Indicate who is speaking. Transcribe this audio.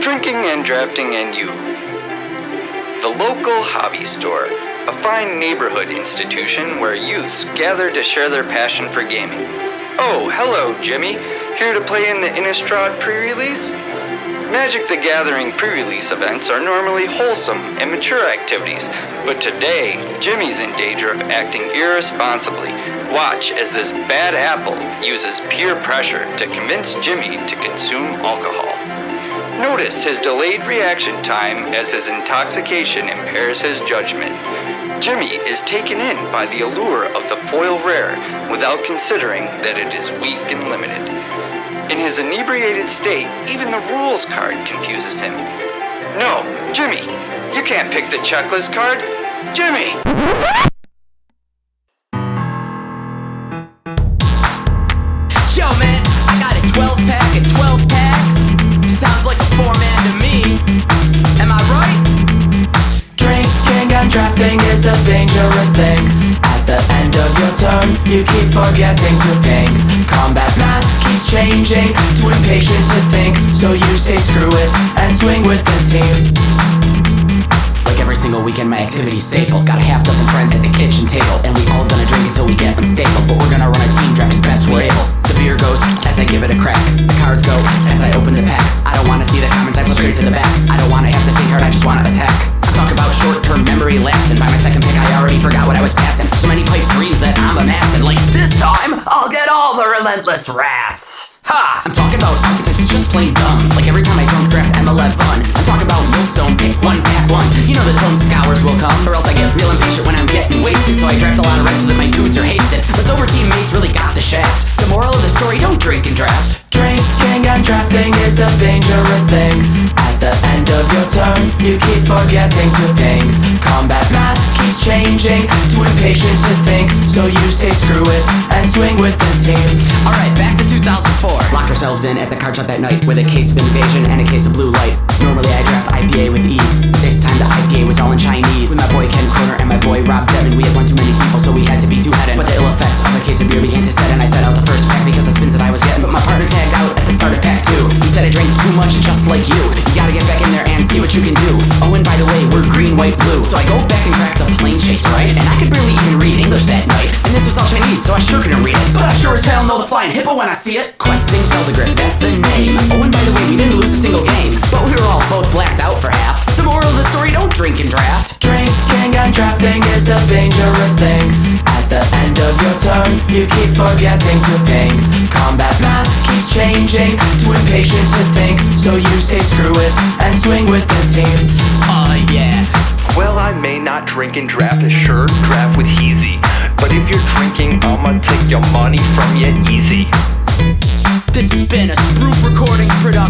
Speaker 1: Drinking and Drafting and You. The local hobby store, a fine neighborhood institution where youths gather to share their passion for gaming. Oh, hello, Jimmy. Here to play in the Innistrad pre-release? Magic the Gathering pre-release events are normally wholesome and mature activities, but today, Jimmy's in danger of acting irresponsibly. Watch as this bad apple uses peer pressure to convince Jimmy to consume alcohol. Notice his delayed reaction time as his intoxication impairs his judgment. Jimmy is taken in by the allure of the foil rare without considering that it is weak and limited. In his inebriated state, even the rules card confuses him. No, Jimmy, you can't pick the checklist card. Jimmy!
Speaker 2: Yo man, I got a 12-pack and 12 packs. Sounds like a 4-man to me. Am I right?
Speaker 3: Drinking and drafting is a dangerous thing. At the end of your turn, you keep forgetting to ping. Combat math keeps changing, too impatient to think. So you say screw it and swing with the team.
Speaker 2: Like every single weekend, my activity's staple. Got a half dozen friends at the kitchen table, and we all gonna drink until we get unstable. But we're gonna run a team draft as best we're able. The beer goes as I give it a crack. The cards go as I open the pack. I don't wanna see the comments, I flip straight to the back. I don't wanna have to think hard, I just wanna attack. I'm talking about short-term memory lapse, and by my second pick I already forgot what I was passing. So many pipe dreams that I'm amassing. Like this time, I'll get all the relentless rats. Ha! I'm talking about archetypes, just plain dumb. Like every time I drunk draft M11. I'm talking about millstone, pick one, pack one. You know the tome scours will come, or else I get real impatient when I'm getting wasted. So I draft a lot of red so that my dudes are hasted. But sober teammates really got the shaft. The moral of the story, don't drink and draft.
Speaker 3: Drinking and drafting is a dangerous thing. At the end of your turn, you keep forgetting to ping. Combat math keeps changing, too impatient to think. So you say screw it and swing with the team.
Speaker 2: Alright, back to 2004. Locked ourselves in at the card shop that night with a case of Invasion and a case of Blue Light. Normally I draft IPA with ease, but this time the IPA was all in Chinese. With my boy Ken Corner and my boy Rob Devin, we had one too many people, so we had to be two-headed. But the ill effects of a case of beer began to set, and I set out the first pack because the spins that I was getting. But my partner tagged out at the start of pack 2. He said I drank too much just like you. You gotta get back in there and see what you can do. Oh, and by the way, we're green, white, blue. So I go back and crack the plane chase, right? And I could barely even read English that night. And this was all Chinese, so I sure couldn't read it. But I sure as hell know the flying hippo when I see it. Questing Feldegriff, that's the name. Oh, and by the way, we didn't lose a single game, but we were all both blacked out for half. The moral of the story, don't drink and draft.
Speaker 3: Drinking and drafting is a dangerous thing. At the end of your turn, you keep forgetting to ping. Combat math keeps changing, too impatient to think. So you say screw it and swing with the team.
Speaker 2: Yeah.
Speaker 4: Well, I may not drink and draft, a sure draft with Heezy. But if you're drinking, I'ma take your money from you easy.
Speaker 2: This has been a Spruke recording production.